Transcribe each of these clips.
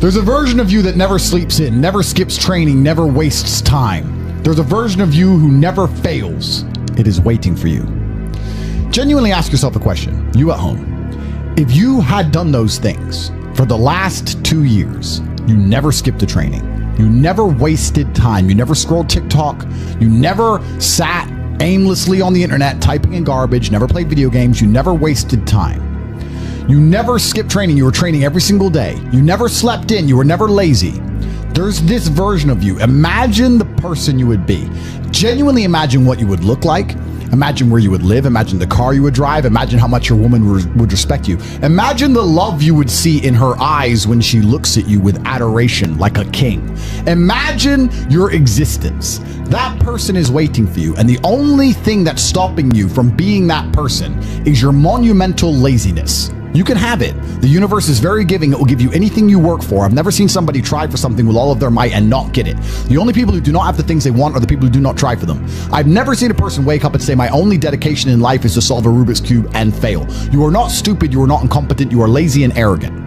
There's a version of you that never sleeps in, never skips training, never wastes time. There's a version of you who never fails. It is waiting for you. Genuinely ask yourself a question, you at home. If you had done those things for the last 2 years, you never skipped a training, you never wasted time, you never scrolled TikTok, you never sat aimlessly on the internet typing in garbage, never played video games, you never wasted time. You never skipped training, you were training every single day. You never slept in, you were never lazy. There's this version of you. Imagine the person you would be. Genuinely imagine what you would look like. Imagine where you would live. Imagine the car you would drive. Imagine how much your woman would respect you. Imagine the love you would see in her eyes when she looks at you with adoration like a king. Imagine your existence. That person is waiting for you, and the only thing that's stopping you from being that person is your monumental laziness. You can have it. The universe is very giving. It will give you anything you work for. I've never seen somebody try for something with all of their might and not get it. The only people who do not have the things they want are the people who do not try for them. I've never seen a person wake up and say, my only dedication in life is to solve a Rubik's Cube and fail. You are not stupid. You are not incompetent. You are lazy and arrogant.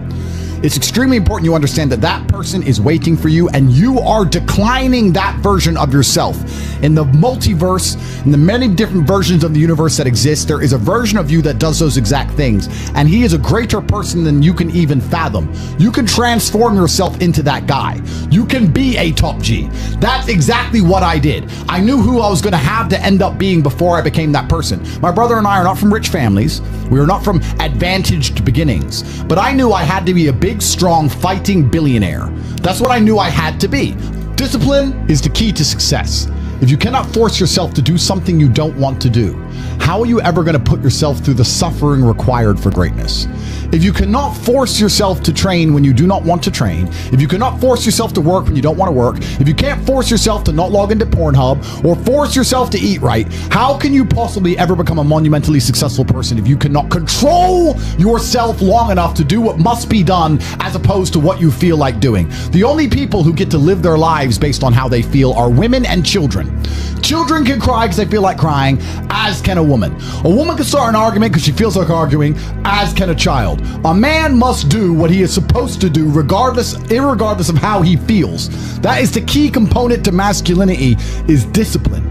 It's extremely important you understand that that person is waiting for you, and you are declining that version of yourself. In the multiverse, in the many different versions of the universe that exist, there is a version of you that does those exact things, and he is a greater person than you can even fathom. You can transform yourself into that guy. You can be a top G. That's exactly what I did. I knew who I was going to have to end up being before I became that person. My brother and I are not from rich families. We are not from advantaged beginnings, but I knew I had to be a big, strong, fighting billionaire. That's what I knew I had to be. Discipline is the key to success. If you cannot force yourself to do something you don't want to do, how are you ever going to put yourself through the suffering required for greatness? If you cannot force yourself to train when you do not want to train, if you cannot force yourself to work when you don't want to work, if you can't force yourself to not log into Pornhub or force yourself to eat right, how can you possibly ever become a monumentally successful person if you cannot control yourself long enough to do what must be done as opposed to what you feel like doing? The only people who get to live their lives based on how they feel are women and children. Children can cry because they feel like crying, as can a woman. A woman can start an argument because she feels like arguing, as can a child. A man must do what he is supposed to do irregardless of how he feels. That is the key component to masculinity, is discipline.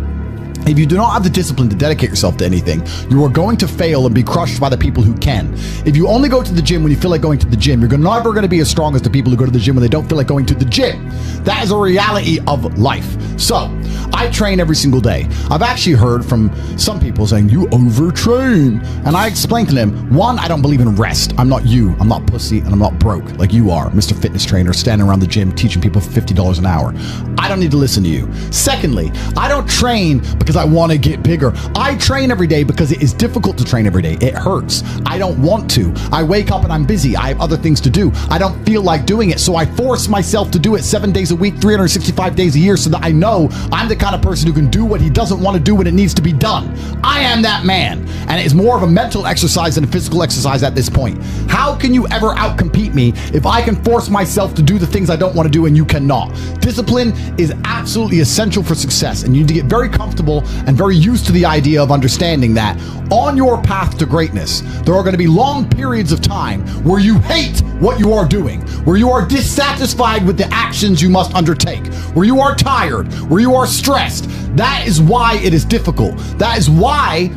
If you do not have the discipline to dedicate yourself to anything, you are going to fail and be crushed by the people who can. If you only go to the gym when you feel like going to the gym, you're never going to be as strong as the people who go to the gym when they don't feel like going to the gym. That is a reality of life. So, I train every single day. I've actually heard from some people saying, you overtrain. And I explained to them, one, I don't believe in rest. I'm not you. I'm not pussy, and I'm not broke like you are, Mr. Fitness Trainer, standing around the gym teaching people for $50 an hour. I don't need to listen to you. Secondly, I don't train because I want to get bigger. I train every day because it is difficult to train every day. It hurts. I don't want to. I wake up and I'm busy. I have other things to do. I don't feel like doing it, so I force myself to do it 7 days a week, 365 days a year, so that I know I'm the kind of person who can do what he doesn't want to do when it needs to be done. I am that man, and it's more of a mental exercise than a physical exercise at this point. How can you ever outcompete me if I can force myself to do the things I don't want to do and you cannot? Discipline is absolutely essential for success, and you need to get very comfortable and very used to the idea of understanding that on your path to greatness, there are going to be long periods of time where you hate what you are doing, where you are dissatisfied with the actions you must undertake, where you are tired, where you are stressed. That is why it is difficult. That is why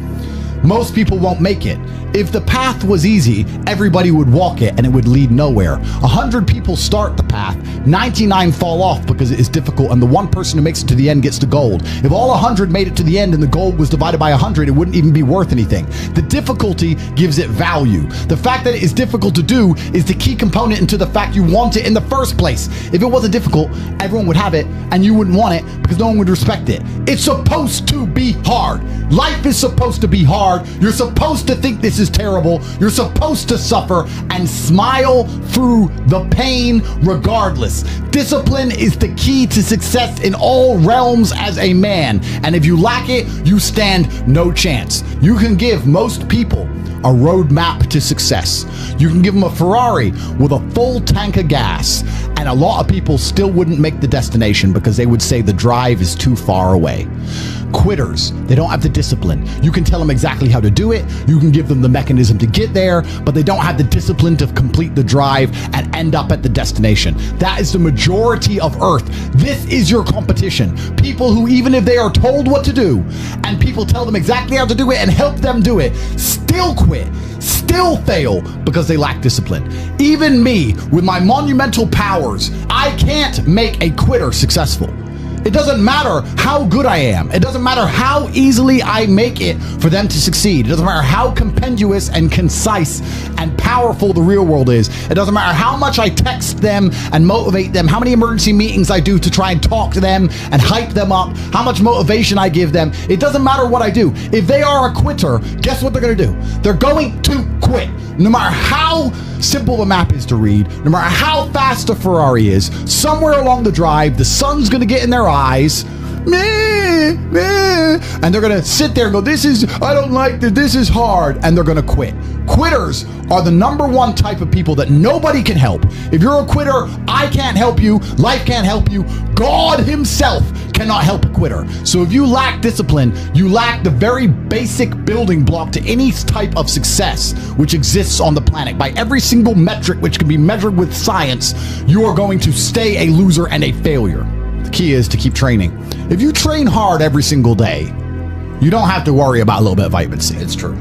most people won't make it. If the path was easy, everybody would walk it and it would lead nowhere. 100 people start the path, 99 fall off because it is difficult, and the one person who makes it to the end gets the gold. If all 100 made it to the end and the gold was divided by 100, it wouldn't even be worth anything. The difficulty gives it value. The fact that it is difficult to do is the key component into the fact you want it in the first place. If it wasn't difficult, everyone would have it and you wouldn't want it because no one would respect it. It's supposed to be hard. Life is supposed to be hard. You're supposed to think this is terrible. You're supposed to suffer and smile through the pain regardless. Discipline is the key to success in all realms as a man, and if you lack it, you stand no chance. You can give most people a roadmap to success. You can give them a Ferrari with a full tank of gas, and a lot of people still wouldn't make the destination because they would say the drive is too far away. quitters. They don't have the discipline. You can tell them exactly how to do it. You can give them the mechanism to get there, but they don't have the discipline to complete the drive and end up at the destination. That is the majority of Earth. This is your competition. People who, even if they are told what to do and people tell them exactly how to do it and help them do it, still quit, still fail because they lack discipline. Even me, with my monumental powers, I can't make a quitter successful. It doesn't matter how good I am. It doesn't matter how easily I make it for them to succeed. It doesn't matter how compendious and concise and powerful the real world is. It doesn't matter how much I text them and motivate them, how many emergency meetings I do to try and talk to them and hype them up, how much motivation I give them. It doesn't matter what I do. If they are a quitter, guess what they're going to do? They're going to quit. No matter how simple the map is to read, no matter how fast a Ferrari is, somewhere along the drive, the sun's going to get in their eyes, meh, meh, and they're going to sit there and go, I don't like this, this is hard, and they're going to quit. Quitters are the number one type of people that nobody can help. If you're a quitter, I can't help you, life can't help you, God himself cannot help a quitter. So if you lack discipline, you lack the very basic building block to any type of success which exists on the planet. By every single metric which can be measured with science, you are going to stay a loser and a failure. The key is to keep training. If you train hard every single day, you don't have to worry about a little bit of vitamin C. It's true.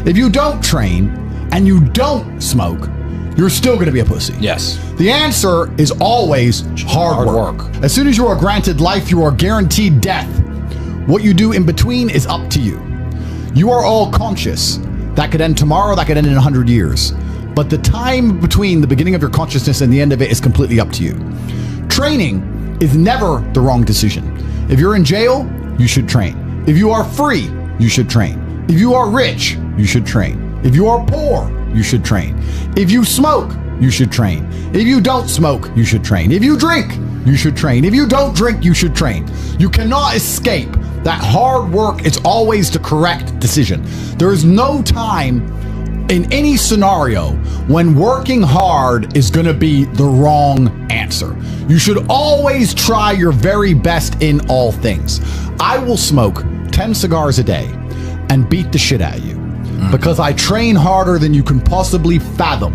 If you don't train and you don't smoke, you're still going to be a pussy. Yes. The answer is always hard work. As soon as you are granted life, you are guaranteed death. What you do in between is up to you. You are all conscious. That could end tomorrow, that could end in 100 years. But the time between the beginning of your consciousness and the end of it is completely up to you. Training is never the wrong decision. If you're in jail, you should train. If you are free, you should train. If you are rich, you should train. If you are poor, you should train. If you smoke, you should train. If you don't smoke, you should train. If you drink, you should train. If you don't drink, you should train. You cannot escape that hard work is always the correct decision. There is no time in any scenario when working hard is going to be the wrong answer. You should always try your very best in all things. I will smoke 10 cigars a day and beat the shit out of you because I train harder than you can possibly fathom.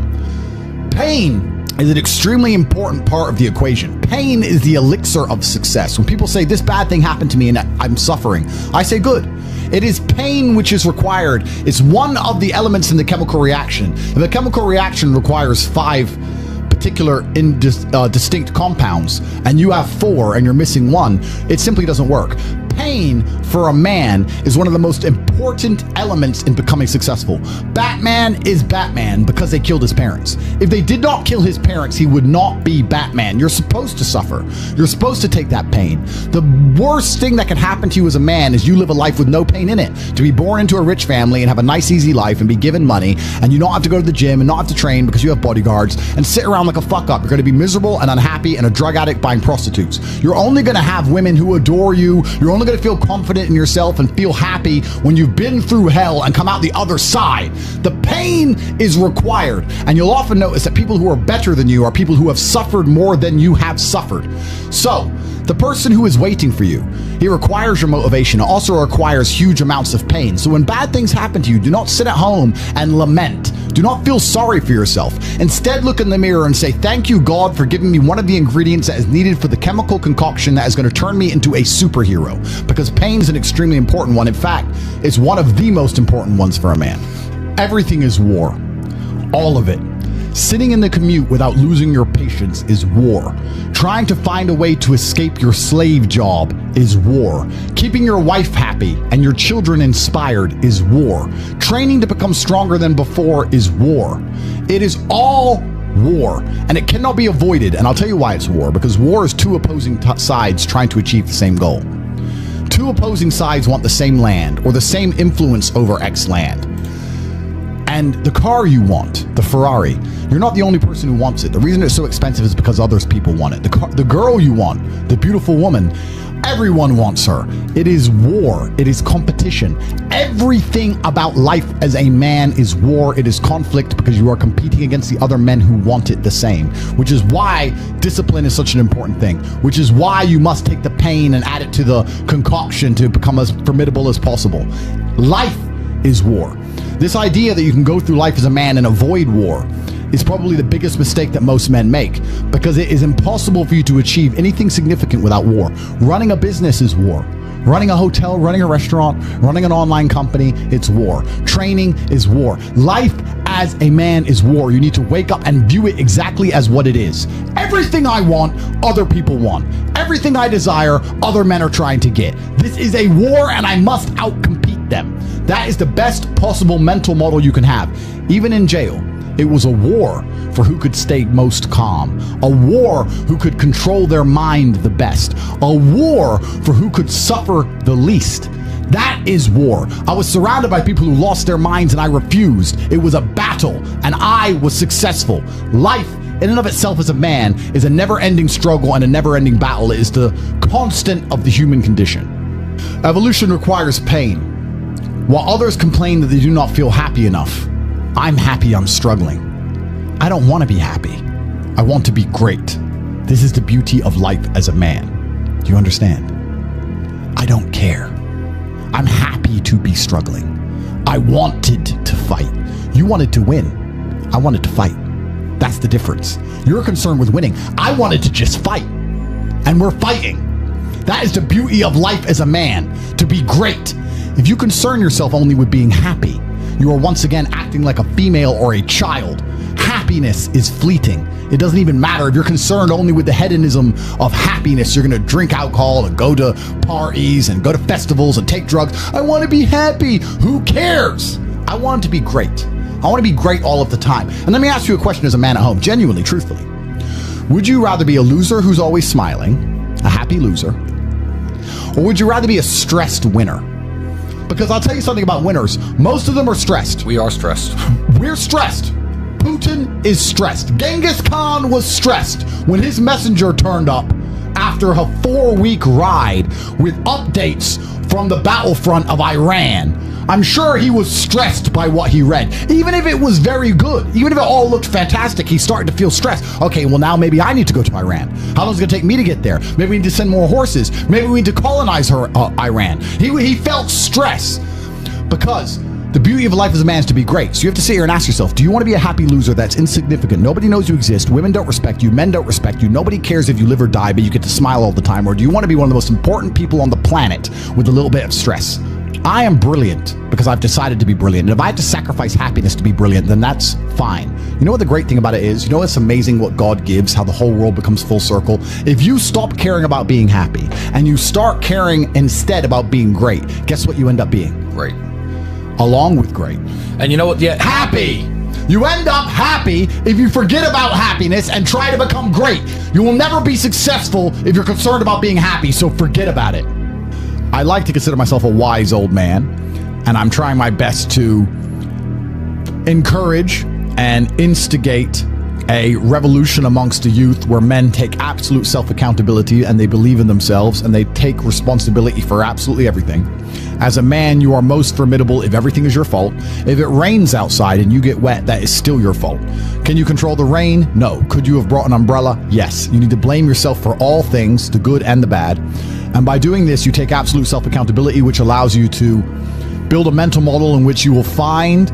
Pain is an extremely important part of the equation. Pain is the elixir of success. When people say this bad thing happened to me and I'm suffering, I say good. It is pain which is required. It's one of the elements in the chemical reaction. If a chemical reaction requires 5 particular distinct compounds and you have 4 and you're missing 1, it simply doesn't work. Pain for a man is one of the most important elements in becoming successful. Batman is Batman because they killed his parents. If they did not kill his parents, he would not be Batman. You're supposed to suffer. You're supposed to take that pain. The worst thing that can happen to you as a man is you live a life with no pain in it. To be born into a rich family and have a nice, easy life and be given money and you don't have to go to the gym and not have to train because you have bodyguards and sit around like a fuck up. You're going to be miserable and unhappy and a drug addict buying prostitutes. You're only going to have women who adore you. You're only going to feel confident in yourself and feel happy when you've been through hell and come out the other side. The pain is required, and you'll often notice that people who are better than you are people who have suffered more than you have suffered. So the person who is waiting for you, he requires your motivation. It also requires huge amounts of pain. So when bad things happen to you, do not sit at home and lament. Do not feel sorry for yourself. Instead, look in the mirror and say, thank you, God, for giving me one of the ingredients that is needed for the chemical concoction that is going to turn me into a superhero. Because pain is an extremely important one. In fact, it's one of the most important ones for a man. Everything is war. All of it. Sitting in the commute without losing your patience is war. Trying to find a way to escape your slave job is war. Keeping your wife happy and your children inspired is war. Training to become stronger than before is war. It is all war, and it cannot be avoided. And I'll tell you why it's war, because war is 2 opposing sides trying to achieve the same goal. 2 opposing sides want the same land or the same influence over X land. And the car you want, the Ferrari, you're not the only person who wants it. The reason it's so expensive is because other people want it. The girl you want, the beautiful woman, Everyone wants her. It is war. It is competition. Everything about life as a man is war. It is conflict because you are competing against the other men who want it the same, which is why discipline is such an important thing, which is why you must take the pain and add it to the concoction to become as formidable as possible. Life is war. This idea that you can go through life as a man and avoid war is probably the biggest mistake that most men make, because it is impossible for you to achieve anything significant without war. Running a business is war. Running a hotel, running a restaurant, running an online company, it's war. Training is war. Life as a man is war. You need to wake up and view it exactly as what it is. Everything I want, other people want. Everything I desire, other men are trying to get. This is a war and I must outcompete them. That is the best possible mental model you can have. Even in jail, it was a war for who could stay most calm, a war who could control their mind the best, a war for who could suffer the least. That is war. I was surrounded by people who lost their minds and I refused. It was a battle and I was successful. Life in and of itself as a man is a never-ending struggle and a never-ending battle. It is the constant of the human condition. Evolution requires pain. While others complain that they do not feel happy enough, I'm happy I'm struggling. I don't want to be happy. I want to be great. This is the beauty of life as a man. Do you understand? I don't care. I'm happy to be struggling. I wanted to fight. You wanted to win. I wanted to fight. That's the difference. You're concerned with winning. I wanted to just fight. And we're fighting. That is the beauty of life as a man, to be great. If you concern yourself only with being happy, you are once again acting like a female or a child. Happiness is fleeting. It doesn't even matter if you're concerned only with the hedonism of happiness. You're going to drink alcohol and go to parties and go to festivals and take drugs. I want to be happy. Who cares? I want to be great. I want to be great all of the time. And let me ask you a question as a man at home, genuinely, truthfully. Would you rather be a loser who's always smiling, a happy loser, or would you rather be a stressed winner? Because I'll tell you something about winners. Most of them are stressed. We are stressed. We're stressed. Putin is stressed. Genghis Khan was stressed when his messenger turned up after a 4-week ride with updates from the battlefront of Iran. I'm sure he was stressed by what he read. Even if it was very good, even if it all looked fantastic, he started to feel stressed. Okay, well now maybe I need to go to Iran. How long is it going to take me to get there? Maybe we need to send more horses. Maybe we need to colonize Iran. He felt stress because the beauty of life as a man is to be great. So you have to sit here and ask yourself, do you want to be a happy loser that's insignificant? Nobody knows you exist. Women don't respect you. Men don't respect you. Nobody cares if you live or die, but you get to smile all the time. Or do you want to be one of the most important people on the planet with a little bit of stress? I am brilliant because I've decided to be brilliant. And if I have to sacrifice happiness to be brilliant, then that's fine. You know what the great thing about it is? You know it's amazing what God gives, how the whole world becomes full circle? If you stop caring about being happy and you start caring instead about being great, guess what you end up being? Great. Along with great. And you know what? Yeah. Happy. You end up happy if you forget about happiness and try to become great. You will never be successful if you're concerned about being happy, so forget about it. I like to consider myself a wise old man, and I'm trying my best to encourage and instigate a revolution amongst the youth where men take absolute self-accountability and they believe in themselves and they take responsibility for absolutely everything. As a man, you are most formidable if everything is your fault. If it rains outside and you get wet, that is still your fault. Can you control the rain? No. Could you have brought an umbrella? Yes. You need to blame yourself for all things, the good and the bad. And by doing this, you take absolute self-accountability, which allows you to build a mental model in which you will find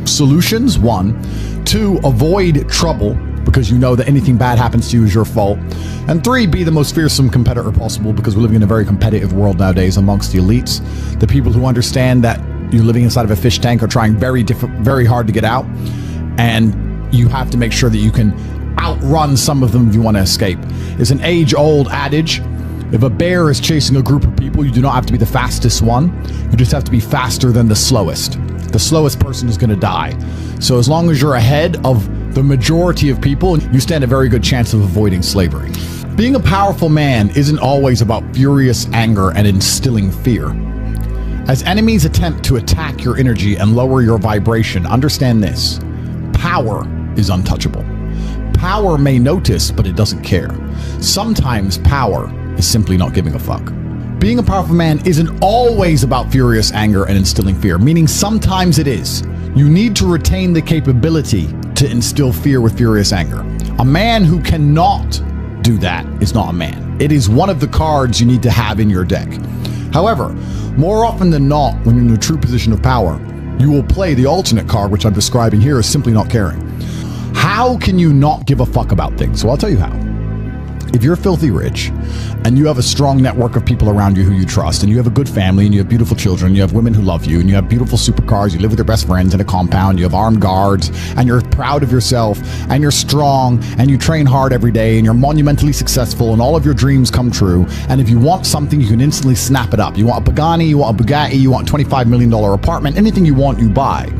solutions, 1. 2, avoid trouble, because you know that anything bad happens to you is your fault. And 3, be the most fearsome competitor possible, because we're living in a very competitive world nowadays amongst the elites. The people who understand that you're living inside of a fish tank are trying very hard to get out. And you have to make sure that you can outrun some of them if you want to escape. It's an age-old adage. If a bear is chasing a group of people, you do not have to be the fastest one. You just have to be faster than the slowest. The slowest person is going to die. So as long as you're ahead of the majority of people, you stand a very good chance of avoiding slavery. Being a powerful man isn't always about furious anger and instilling fear. As enemies attempt to attack your energy and lower your vibration, understand this: power is untouchable. Power may notice, but it doesn't care. Sometimes power is simply not giving a fuck. Being a powerful man isn't always about furious anger and instilling fear, meaning sometimes it is. You need to retain the capability to instill fear with furious anger. A man who cannot do that is not a man. It is one of the cards you need to have in your deck. However, more often than not, when you're in a true position of power, you will play the alternate card, which I'm describing here as simply not caring. How can you not give a fuck about things? So I'll tell you how. If you're filthy rich and you have a strong network of people around you who you trust, and you have a good family, and you have beautiful children, and you have women who love you, and you have beautiful supercars, you live with your best friends in a compound, you have armed guards, and you're proud of yourself, and you're strong, and you train hard every day, and you're monumentally successful, and all of your dreams come true, and if you want something, you can instantly snap it up. You want a Pagani, you want a Bugatti, you want a $25 million apartment, anything you want, you buy.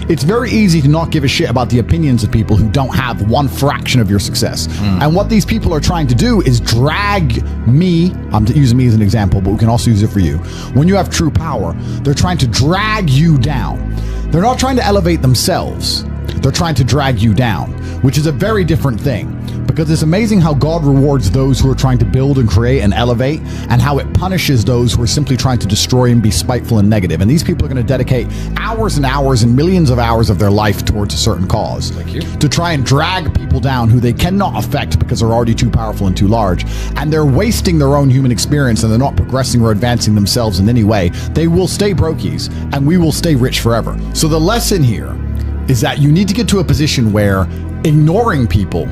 It's very easy to not give a shit about the opinions of people who don't have one fraction of your success. And what these people are trying to do is drag me, I'm using me as an example, but we can also use it for you. When you have true power, they're trying to drag you down. They're not trying to elevate themselves. They're trying to drag you down, which is a very different thing. Because it's amazing how God rewards those who are trying to build and create and elevate, and how it punishes those who are simply trying to destroy and be spiteful and negative. And these people are going to dedicate hours and hours and millions of hours of their life towards a certain cause to try and drag people down who they cannot affect because they're already too powerful and too large. And they're wasting their own human experience, and they're not progressing or advancing themselves in any way. They will stay brokies, and we will stay rich forever. So the lesson here is that you need to get to a position where ignoring people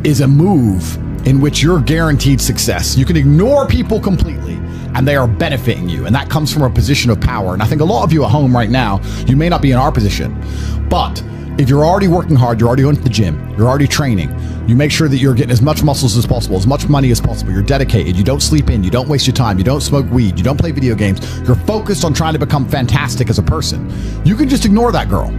is a move in which you're guaranteed success. You can ignore people completely and they are benefiting you. And that comes from a position of power. And I think a lot of you at home right now, you may not be in our position, but if you're already working hard, you're already going to the gym, you're already training, you make sure that you're getting as much muscles as possible, as much money as possible, you're dedicated, you don't sleep in, you don't waste your time, you don't smoke weed, you don't play video games, you're focused on trying to become fantastic as a person. You can just ignore that girl.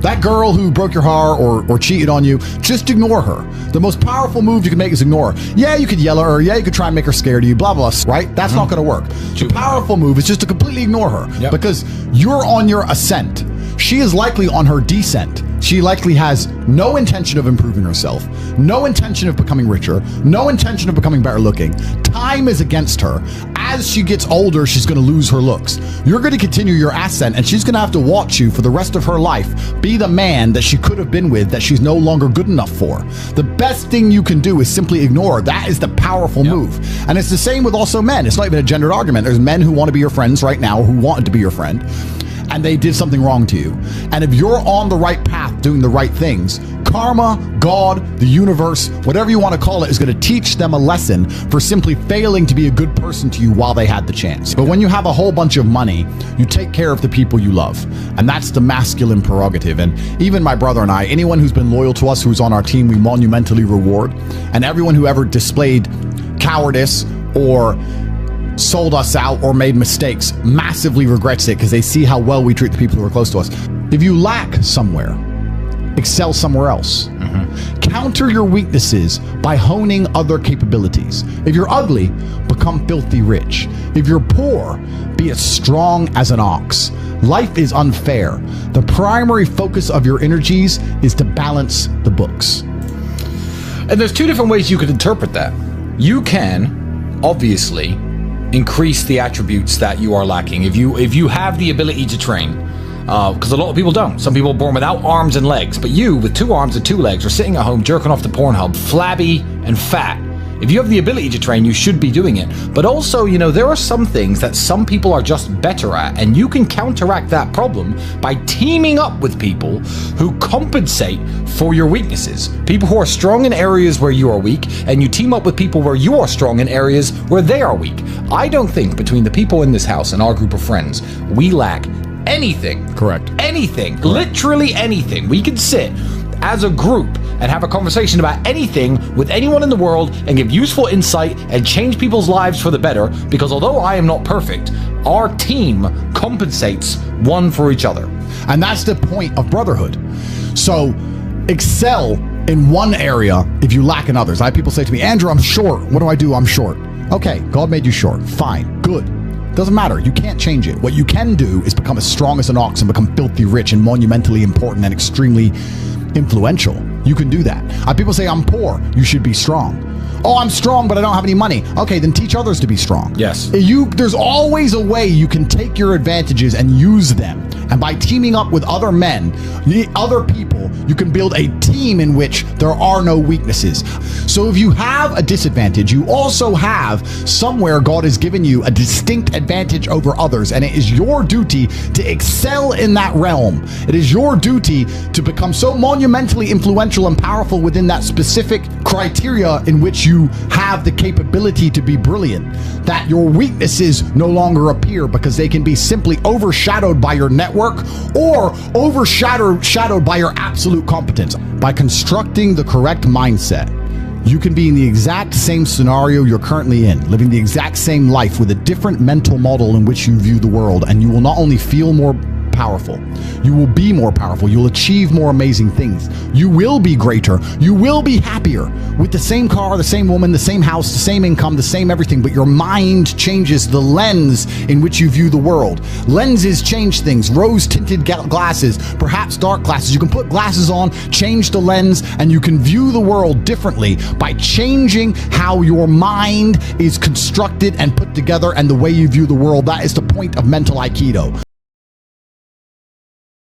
That girl who broke your heart or cheated on you, just ignore her. The most powerful move you can make is ignore her. Yeah, you could yell at her. Yeah, you could try and make her scared of you, blah, blah, right? That's not going to work. The powerful move is just to completely ignore her because you're on your ascent. She is likely on her descent. She likely has no intention of improving herself, no intention of becoming richer, no intention of becoming better looking. Time is against her. As she gets older, she's going to lose her looks. You're going to continue your ascent, and she's going to have to watch you for the rest of her life be the man that she could have been with that she's no longer good enough for. The best thing you can do is simply ignore her. That is the powerful move. And it's the same with also men. It's not even a gendered argument. There's men who want to be your friends right now, who wanted to be your friend, and they did something wrong to you. And if you're on the right path doing the right things, karma, God, the universe, whatever you want to call it, is going to teach them a lesson for simply failing to be a good person to you while they had the chance. But when you have a whole bunch of money, you take care of the people you love. And that's the masculine prerogative. And even my brother and I, anyone who's been loyal to us, who's on our team, we monumentally reward. And everyone who ever displayed cowardice or sold us out or made mistakes massively regrets it because they see how well we treat the people who are close to us. If you lack somewhere, excel somewhere else. Counter your weaknesses by honing other capabilities. If you're ugly, become filthy rich. If you're poor, be as strong as an ox. Life is unfair. The primary focus of your energies is to balance the books. And there's two different ways you could interpret that. You can, obviously, increase the attributes that you are lacking. If you have the ability to train, because a lot of people don't. Some people are born without arms and legs, but you, with 2 arms and 2 legs, are sitting at home jerking off the Pornhub, flabby and fat. If you have the ability to train, you should be doing it. But also, you know, there are some things that some people are just better at, and you can counteract that problem by teaming up with people who compensate for your weaknesses. People who are strong in areas where you are weak, and you team up with people where you are strong in areas where they are weak. I don't think between the people in this house and our group of friends, we lack anything. Correct. Anything. Correct. Literally anything. We can sit as a group and have a conversation about anything with anyone in the world and give useful insight and change people's lives for the better, because although I am not perfect, our team compensates one for each other. And that's the point of brotherhood. So excel in one area if you lack in others. I have people say to me, Andrew, I'm short. What do? I'm short. Okay, God made you short. Fine, good. Doesn't matter. You can't change it. What you can do is become as strong as an ox and become filthy rich and monumentally important and extremely influential. You can do that. People say, I'm poor. You should be strong. Oh, I'm strong, but I don't have any money. Okay, then teach others to be strong. Yes. There's always a way you can take your advantages and use them. And by teaming up with other men, other people, you can build a team in which there are no weaknesses. So if you have a disadvantage, you also have somewhere God has given you a distinct advantage over others. And it is your duty to excel in that realm. It is your duty to become so monumentally influential and powerful within that specific criteria in which you have the capability to be brilliant, that your weaknesses no longer appear because they can be simply overshadowed by your network or overshadowed by your absolute competence. By constructing the correct mindset, you can be in the exact same scenario you're currently in, living the exact same life with a different mental model in which you view the world, and you will not only feel more powerful, you will be more powerful, you'll achieve more amazing things, you will be greater, you will be happier with the same car, the same woman, the same house, the same income, the same everything, but your mind changes the lens in which you view the world. Lenses change things. Rose-tinted glasses, perhaps dark glasses. You can put glasses on, change the lens, and you can view the world differently by changing how your mind is constructed and put together and the way you view the world. That is the point of mental Aikido.